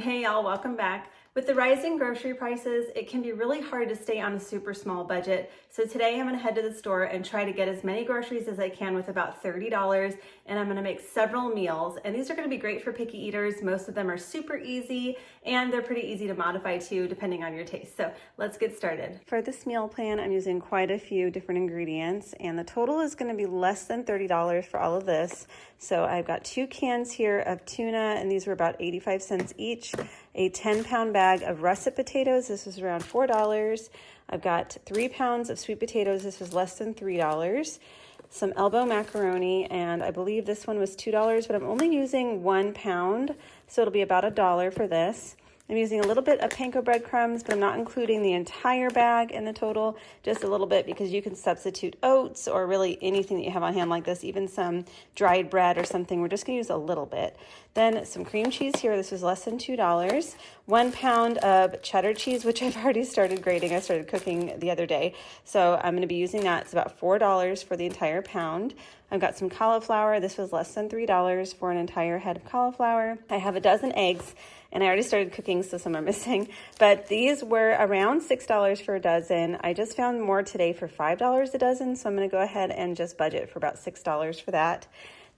Hey y'all, welcome back. With the rising grocery prices, it can be really hard to stay on a super small budget. So today I'm gonna head to the store and try to get as many groceries as I can with about $30, and I'm gonna make several meals. And these are gonna be great for picky eaters. Most of them are super easy and they're pretty easy to modify too, depending on your taste. So let's get started. For this meal plan, I'm using quite a few different ingredients, and the total is gonna be less than $30 for all of this. So I've got 2 cans here of tuna, and these were about 85 cents each. A 10-pound bag of russet potatoes. This was around $4. I've got 3 pounds of sweet potatoes. This was less than $3. Some elbow macaroni, and I believe this one was $2, but I'm only using 1 pound, so it'll be about $1 for this. I'm using a little bit of panko breadcrumbs, but I'm not including the entire bag in the total, just a little bit, because you can substitute oats or really anything that you have on hand like this, even some dried bread or something. We're just gonna use a little bit. Then some cream cheese here. This was less than $2. 1 pound of cheddar cheese, which I've already started grating. I started cooking the other day. So I'm gonna be using that. It's about $4 for the entire pound. I've got some cauliflower. This was less than $3 for an entire head of cauliflower. I have a dozen eggs, and I already started cooking, so some are missing. But these were around $6 for a dozen. I just found more today for $5 a dozen, so I'm gonna go ahead and just budget for about $6 for that.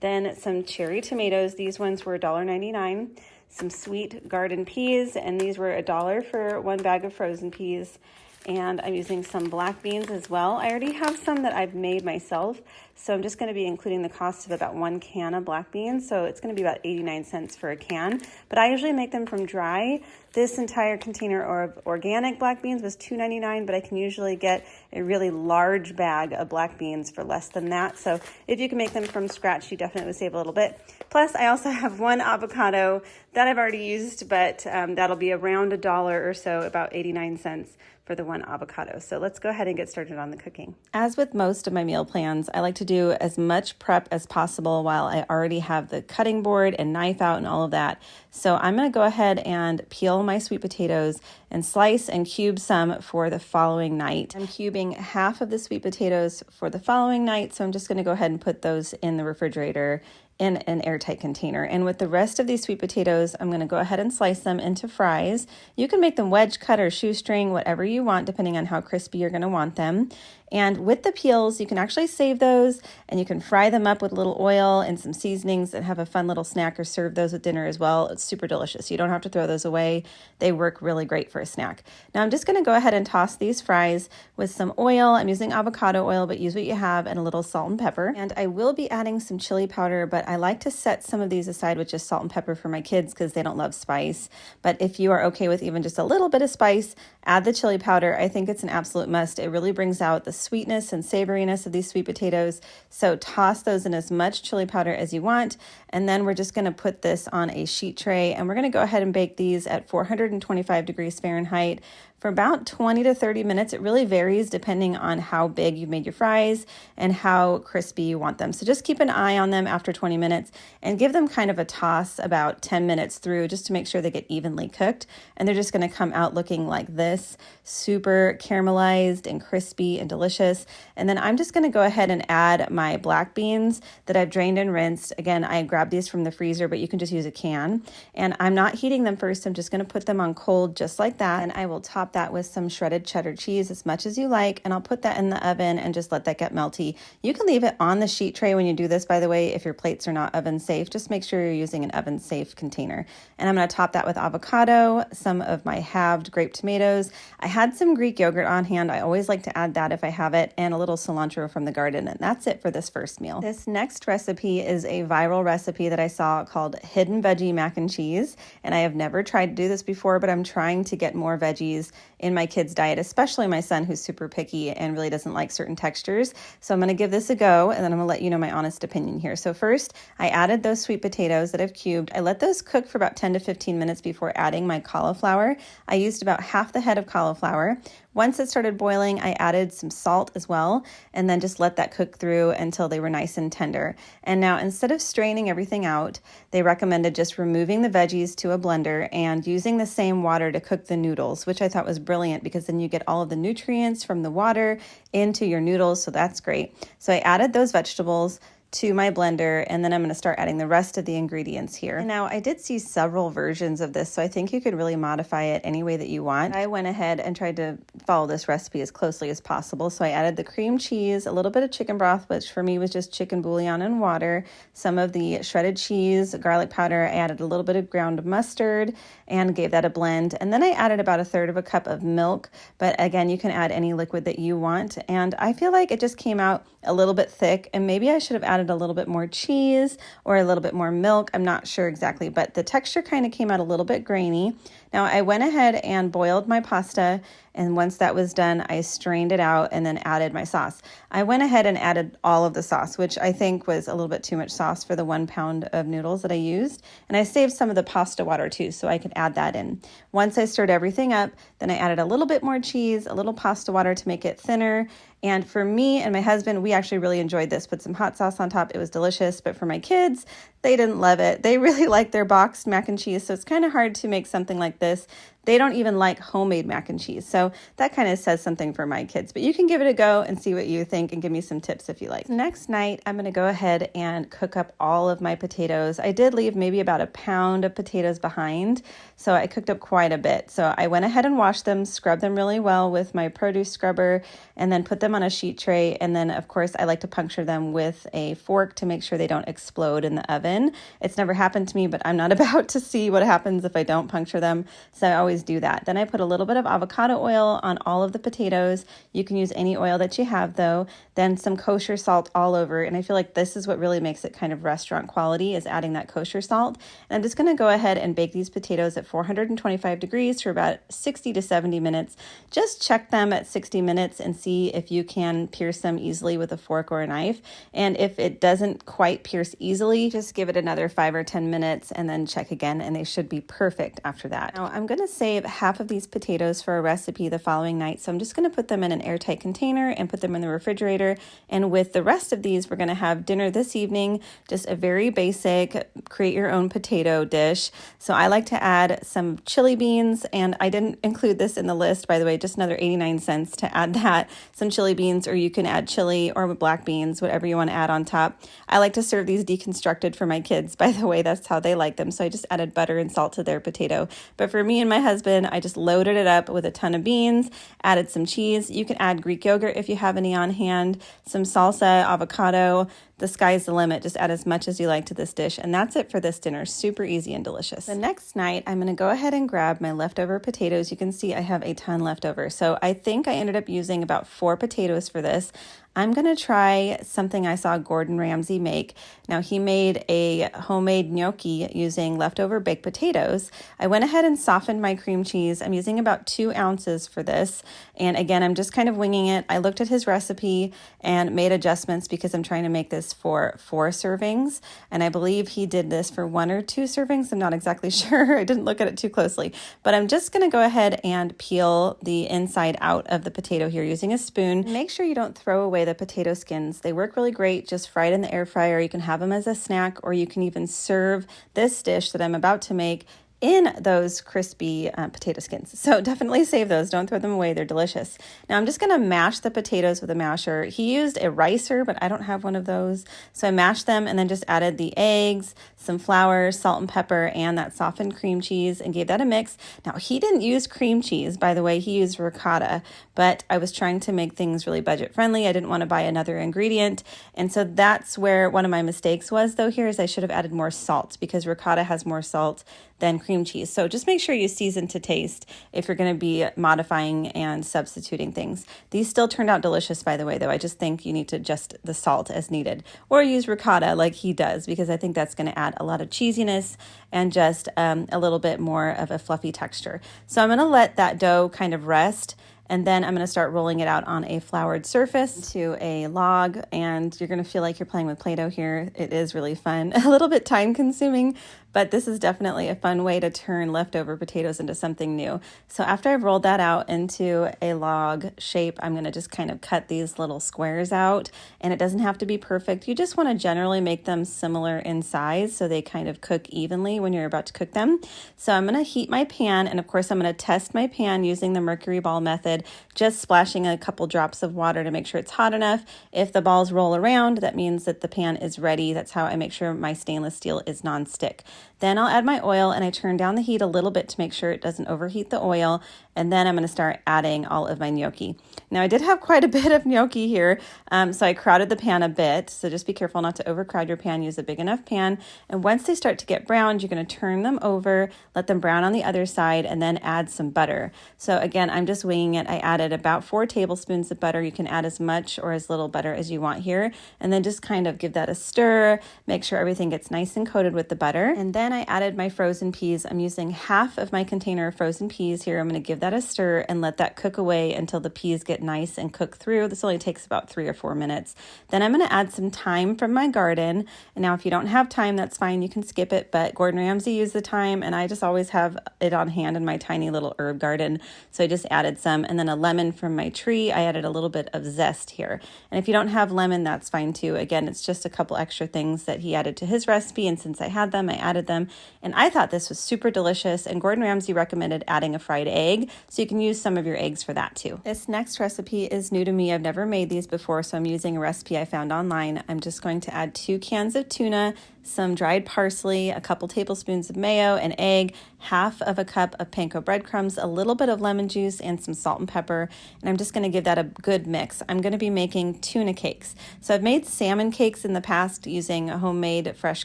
Then some cherry tomatoes. These ones were $1.99. Some sweet garden peas, and these were $1 for 1 bag of frozen peas. And I'm using some black beans as well. I already have some that I've made myself, so I'm just gonna be including the cost of about 1 can of black beans, so it's gonna be about 89 cents for a can. But I usually make them from dry. This entire container of organic black beans was $2.99, but I can usually get a really large bag of black beans for less than that. So if you can make them from scratch, you definitely would save a little bit. Plus, I also have 1 avocado that I've already used, but that'll be around $1 or so, about 89 cents for the 1 avocado. So let's go ahead and get started on the cooking. As with most of my meal plans, I like to do as much prep as possible while I already have the cutting board and knife out and all of that. So I'm gonna go ahead and peel my sweet potatoes and slice and cube some for the following night. I'm cubing half of the sweet potatoes for the following night, so I'm just gonna go ahead and put those in the refrigerator in an airtight container. And with the rest of these sweet potatoes, I'm gonna go ahead and slice them into fries. You can make them wedge cut or shoestring, whatever you want, depending on how crispy you're gonna want them. And with the peels, you can actually save those, and you can fry them up with a little oil and some seasonings and have a fun little snack, or serve those with dinner as well. It's super delicious. You don't have to throw those away. They work really great for a snack. Now I'm just gonna go ahead and toss these fries with some oil. I'm using avocado oil, but use what you have, and a little salt and pepper. And I will be adding some chili powder, but I like to set some of these aside with just salt and pepper for my kids because they don't love spice. But if you are okay with even just a little bit of spice, add the chili powder. I think it's an absolute must. It really brings out the sweetness and savoriness of these sweet potatoes. So toss those in as much chili powder as you want. And then we're just gonna put this on a sheet tray, and we're gonna go ahead and bake these at 425 degrees Fahrenheit for about 20 to 30 minutes. It really varies depending on how big you've made your fries and how crispy you want them. So just keep an eye on them after 20 minutes and give them kind of a toss about 10 minutes through, just to make sure they get evenly cooked. And they're just gonna come out looking like this, super caramelized and crispy and delicious. And then I'm just gonna go ahead and add my black beans that I've drained and rinsed. Again, I grabbed these from the freezer, but you can just use a can. And I'm not heating them first. I'm just gonna put them on cold just like that. And I will top that with some shredded cheddar cheese as much as you like, and I'll put that in the oven and just let that get melty. You can leave it on the sheet tray when you do this, by the way, if your plates are not oven safe. Just make sure you're using an oven safe container. And I'm going to top that with avocado, some of my halved grape tomatoes. I had some Greek yogurt on hand. I always like to add that if I have it, and a little cilantro from the garden. And that's it for this first meal. This next recipe is a viral recipe that I saw called hidden veggie mac and cheese. And I have never tried to do this before, but I'm trying to get more veggies in my kids' diet, especially my son, who's super picky and really doesn't like certain textures. So I'm going to give this a go, and then I'm going to let you know my honest opinion here. So first, I added those sweet potatoes that I've cubed. I let those cook for about 10 to 15 minutes before adding my cauliflower. I used about half the head of cauliflower. Once it started boiling, I added some salt as well, and then just let that cook through until they were nice and tender. And now, instead of straining everything out, they recommended just removing the veggies to a blender and using the same water to cook the noodles, which I thought was brilliant because then you get all of the nutrients from the water into your noodles, so that's great. So I added those vegetables, to my blender, and then I'm going to start adding the rest of the ingredients here. And now I did see several versions of this, so I think you could really modify it any way that you want. I went ahead and tried to follow this recipe as closely as possible. So I added the cream cheese, a little bit of chicken broth, which for me was just chicken bouillon and water, some of the shredded cheese, garlic powder. I added a little bit of ground mustard and gave that a blend. And then I added about 1/3 of a cup of milk, but again, you can add any liquid that you want. And I feel like it just came out a little bit thick, and maybe I should have added a little bit more cheese or a little bit more milk. I'm not sure exactly, but the texture kind of came out a little bit grainy. Now I went ahead and boiled my pasta, and once that was done, I strained it out and then added my sauce. I went ahead and added all of the sauce, which I think was a little bit too much sauce for the 1 pound of noodles that I used. And I saved some of the pasta water too, so I could add that in. Once I stirred everything up, then I added a little bit more cheese, a little pasta water to make it thinner. And for me and my husband, we actually really enjoyed this. Put some hot sauce on top. It was delicious. But for my kids, they didn't love it. They really like their boxed mac and cheese. So it's kind of hard to make something like this. They don't even like homemade mac and cheese. So that kind of says something for my kids. But you can give it a go and see what you think and give me some tips if you like. Next night, I'm going to go ahead and cook up all of my potatoes. I did leave maybe about 1 pound of potatoes behind. So I cooked up quite a bit. So I went ahead and washed them, scrubbed them really well with my produce scrubber, and then put them on a sheet tray. And then, of course, I like to puncture them with a fork to make sure they don't explode in the oven. It's never happened to me, but I'm not about to see what happens if I don't puncture them. So I always do that. Then I put a little bit of avocado oil on all of the potatoes. You can use any oil that you have though. Then some kosher salt all over. And I feel like this is what really makes it kind of restaurant quality, is adding that kosher salt. And I'm just going to go ahead and bake these potatoes at 425 degrees for about 60 to 70 minutes. Just check them at 60 minutes and see if you can pierce them easily with a fork or a knife. And if it doesn't quite pierce easily, just give it another 5 or 10 minutes and then check again, and they should be perfect after that. Now I'm going to save half of these potatoes for a recipe the following night. So I'm just going to put them in an airtight container and put them in the refrigerator. And with the rest of these, we're going to have dinner this evening, just a very basic create your own potato dish. So I like to add some chili beans, and I didn't include this in the list, by the way, just another 89 cents to add that. Some chili beans, or you can add chili or black beans, whatever you want to add on top. I like to serve these deconstructed for my kids, by the way. That's how they like them. So I just added butter and salt to their potato. But for me and my husband, I just loaded it up with a ton of beans, added some cheese. You can add Greek yogurt if you have any on hand, some salsa, avocado. The sky's the limit. Just add as much as you like to this dish. And that's it for this dinner. Super easy and delicious. The next night, I'm going to go ahead and grab my leftover potatoes. You can see I have a ton left over. So I think I ended up using about 4 potatoes for this. I'm going to try something I saw Gordon Ramsay make. Now, he made a homemade gnocchi using leftover baked potatoes. I went ahead and softened my cream cheese. I'm using about 2 ounces for this. And again, I'm just kind of winging it. I looked at his recipe and made adjustments because I'm trying to make this for 4 servings. And I believe he did this for 1 or 2 servings. I'm not exactly sure. I didn't look at it too closely. But I'm just going to go ahead and peel the inside out of the potato here using a spoon. Make sure you don't throw away the potato skins. They work really great. Just fried in the air fryer. You can have them as a snack, or you can even serve this dish that I'm about to make in those crispy potato skins. So definitely save those. Don't throw them away. They're delicious. Now I'm just going to mash the potatoes with a masher. He used a ricer, but I don't have one of those. So I mashed them and then just added the eggs, some flour, salt and pepper, and that softened cream cheese, and gave that a mix. Now he didn't use cream cheese, by the way. He used ricotta, but I was trying to make things really budget friendly. I didn't want to buy another ingredient. And so that's where one of my mistakes was though here, is I should have added more salt, because ricotta has more salt than cream cheese. So just make sure you season to taste if you're going to be modifying and substituting things. These still turned out delicious, by the way, though. I just think you need to adjust the salt as needed, or use ricotta like he does, because I think that's going to add a lot of cheesiness and just a little bit more of a fluffy texture. So I'm going to let that dough kind of rest. And then I'm going to start rolling it out on a floured surface to a log, and you're going to feel like you're playing with Play-Doh here. It is really fun, a little bit time consuming, but this is definitely a fun way to turn leftover potatoes into something new. So after I've rolled that out into a log shape, I'm gonna just kind of cut these little squares out, and it doesn't have to be perfect. You just wanna generally make them similar in size so they kind of cook evenly when you're about to cook them. So I'm gonna heat my pan, and of course I'm gonna test my pan using the mercury ball method, just splashing a couple drops of water to make sure it's hot enough. If the balls roll around, that means that the pan is ready. That's how I make sure my stainless steel is non-stick. Then I'll add my oil, and I turn down the heat a little bit to make sure it doesn't overheat the oil. And then I'm going to start adding all of my gnocchi. Now I did have quite a bit of gnocchi here, so I crowded the pan a bit. So just be careful not to overcrowd your pan. Use a big enough pan. And once they start to get browned, you're going to turn them over, let them brown on the other side, and then add some butter. So again, I'm just winging it. I added about 4 tablespoons of butter. You can add as much or as little butter as you want here. And then just kind of give that a stir. Make sure everything gets nice and coated with the butter. And then I added my frozen peas. I'm using half of my container of frozen peas here. I'm going to give that a stir and let that cook away until the peas get nice and cook through. This only takes about 3 or 4 minutes. Then I'm going to add some thyme from my garden. And now if you don't have thyme, that's fine. You can skip it, but Gordon Ramsay used the thyme, and I just always have it on hand in my tiny little herb garden. So I just added some, and then a lemon from my tree. I added a little bit of zest here. And if you don't have lemon, that's fine too. Again, it's just a couple extra things that he added to his recipe, and since I had them, I added them. And I thought this was super delicious, and Gordon Ramsay recommended adding a fried egg, so you can use some of your eggs for that too. This next recipe is new to me. I've never made these before, so I'm using a recipe I found online. I'm just going to add 2 cans of tuna, some dried parsley, a couple tablespoons of mayo, an egg, half of a cup of panko breadcrumbs, a little bit of lemon juice, and some salt and pepper. And I'm just going to give that a good mix. I'm going to be making tuna cakes. So I've made salmon cakes in the past using homemade fresh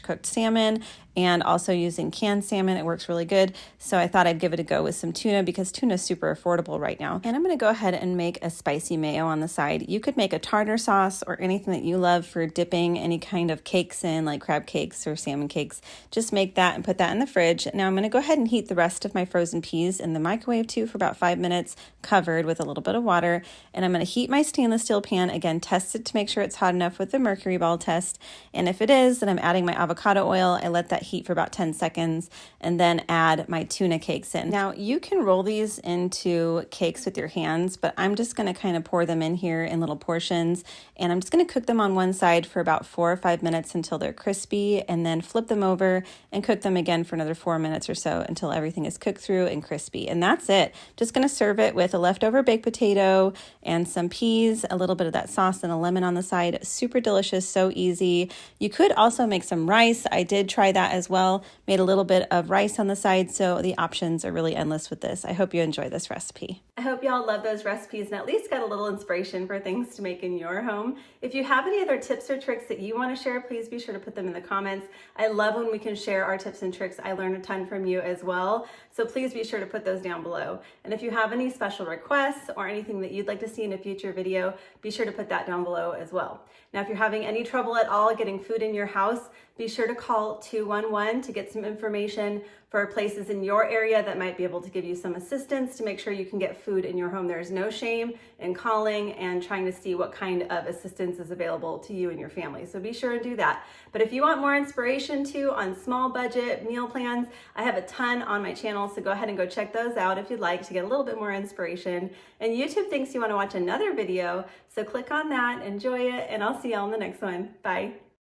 cooked salmon and also using canned salmon. It works really good. So I thought I'd give it a go with some tuna because tuna is super affordable right now. And I'm going to go ahead and make a spicy mayo on the side. You could make a tartar sauce or anything that you love for dipping any kind of cakes in, like crab cakes or salmon cakes. Just make that and put that in the fridge. Now I'm going to go ahead and heat the rest of my frozen peas in the microwave too for about 5 minutes, covered with a little bit of water. And I'm going to heat my stainless steel pan. Again, test it to make sure it's hot enough with the mercury ball test. And if it is, then I'm adding my avocado oil. I let that heat for about 10 seconds and then add my tuna cakes in. Now you can roll these into cakes with your hands, but I'm just going to kind of pour them in here in little portions, and I'm just going to cook them on one side for about 4 or 5 minutes until they're crispy, and then flip them over and cook them again for another 4 minutes or so until everything is cooked through and crispy. And that's it. Just going to serve it with a leftover baked potato and some peas, a little bit of that sauce, and a lemon on the side. Super delicious, so easy. You could also make some rice. I did try that as well. Made a little bit of rice on the side, so the options are really endless with this. I hope you enjoy this recipe. I hope y'all love those recipes and at least got a little inspiration for things to make in your home. If you have any other tips or tricks that you want to share, please be sure to put them in the comments. I love when we can share our tips and tricks. I learn a ton from you as well, so please be sure to put those down below. And if you have any special requests or anything that you'd like to see in a future video, be sure to put that down below as well. Now, if you're having any trouble at all getting food in your house, be sure to call 211 to get some information for places in your area that might be able to give you some assistance to make sure you can get food in your home. There's no shame in calling and trying to see what kind of assistance is available to you and your family. So be sure to do that. But if you want more inspiration too on small budget meal plans, I have a ton on my channel, so go ahead and go check those out if you'd like to get a little bit more inspiration. And YouTube thinks you want to watch another video, so click on that, enjoy it, and I'll see y'all in the next one. Bye.